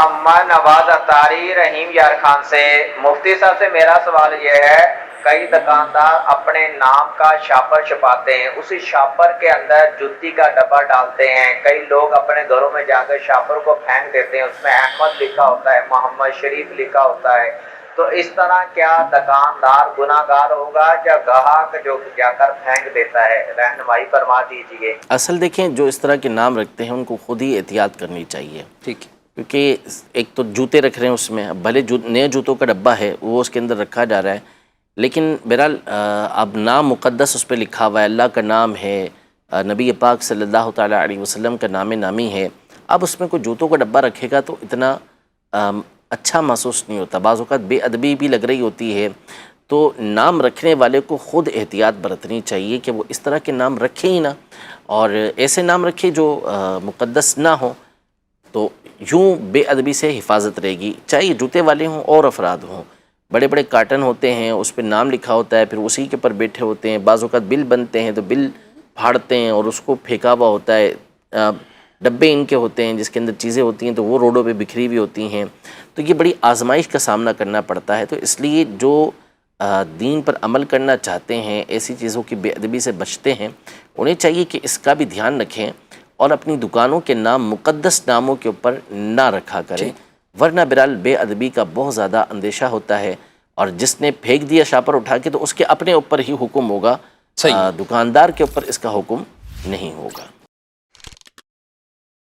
محمد نواز اتاری رحیم یار خان سے۔ مفتی صاحب سے میرا سوال یہ ہے، کئی دکاندار اپنے نام کا شاپر چھپاتے ہیں، اسی شاپر کے اندر جوتی کا ڈبہ ڈالتے ہیں، کئی لوگ اپنے گھروں میں جا کر شاپر کو پھینک دیتے ہیں، اس میں احمد لکھا ہوتا ہے، محمد شریف لکھا ہوتا ہے، تو اس طرح کیا دکاندار گناہگار ہوگا یا گاہک جو جا کر پھینک دیتا ہے؟ رہنمائی فرما دیجیے۔ اصل دیکھیں، جو اس طرح کے نام رکھتے ہیں ان کو خود ہی احتیاط کرنی چاہیے، ٹھیک ہے، کیونکہ ایک تو جوتے رکھ رہے ہیں اس میں، بھلے نئے جوتوں کا ڈبہ ہے وہ اس کے اندر رکھا جا رہا ہے، لیکن بہرحال اب نام مقدس اس پہ لکھا ہوا ہے، اللہ کا نام ہے، نبی پاک صلی اللہ تعالیٰ علیہ وسلم کا نام نامی ہے، اب اس میں کوئی جوتوں کا ڈبہ رکھے گا تو اتنا اچھا محسوس نہیں ہوتا، بعض اوقات بے ادبی بھی لگ رہی ہوتی ہے، تو نام رکھنے والے کو خود احتیاط برتنی چاہیے کہ وہ اس طرح کے نام رکھے ہی نہ، اور ایسے نام رکھے جو مقدس نہ ہوں، تو یوں بے ادبی سے حفاظت رہے گی، چاہے جوتے والے ہوں اور افراد ہوں۔ بڑے بڑے کارٹن ہوتے ہیں، اس پہ نام لکھا ہوتا ہے، پھر اسی کے اوپر بیٹھے ہوتے ہیں، بعض اوقات بل بنتے ہیں تو بل پھاڑتے ہیں اور اس کو پھینکا ہوا ہوتا ہے، ڈبے ان کے ہوتے ہیں جس کے اندر چیزیں ہوتی ہیں تو وہ روڈوں پہ بکھری ہوئی ہوتی ہیں، تو یہ بڑی آزمائش کا سامنا کرنا پڑتا ہے، تو اس لیے جو دین پر عمل کرنا چاہتے ہیں، ایسی چیزوں کی بے ادبی سے بچتے ہیں، انہیں چاہیے کہ اس کا بھی دھیان رکھیں اور اپنی دکانوں کے نام مقدس ناموں کے اوپر نہ رکھا کریں، ورنہ بہرحال بے ادبی کا بہت زیادہ اندیشہ ہوتا ہے، اور جس نے پھینک دیا شاپر اٹھا کے تو اس کے اپنے اوپر ہی حکم ہوگا، صحیح، دکاندار کے اوپر اس کا حکم نہیں ہوگا۔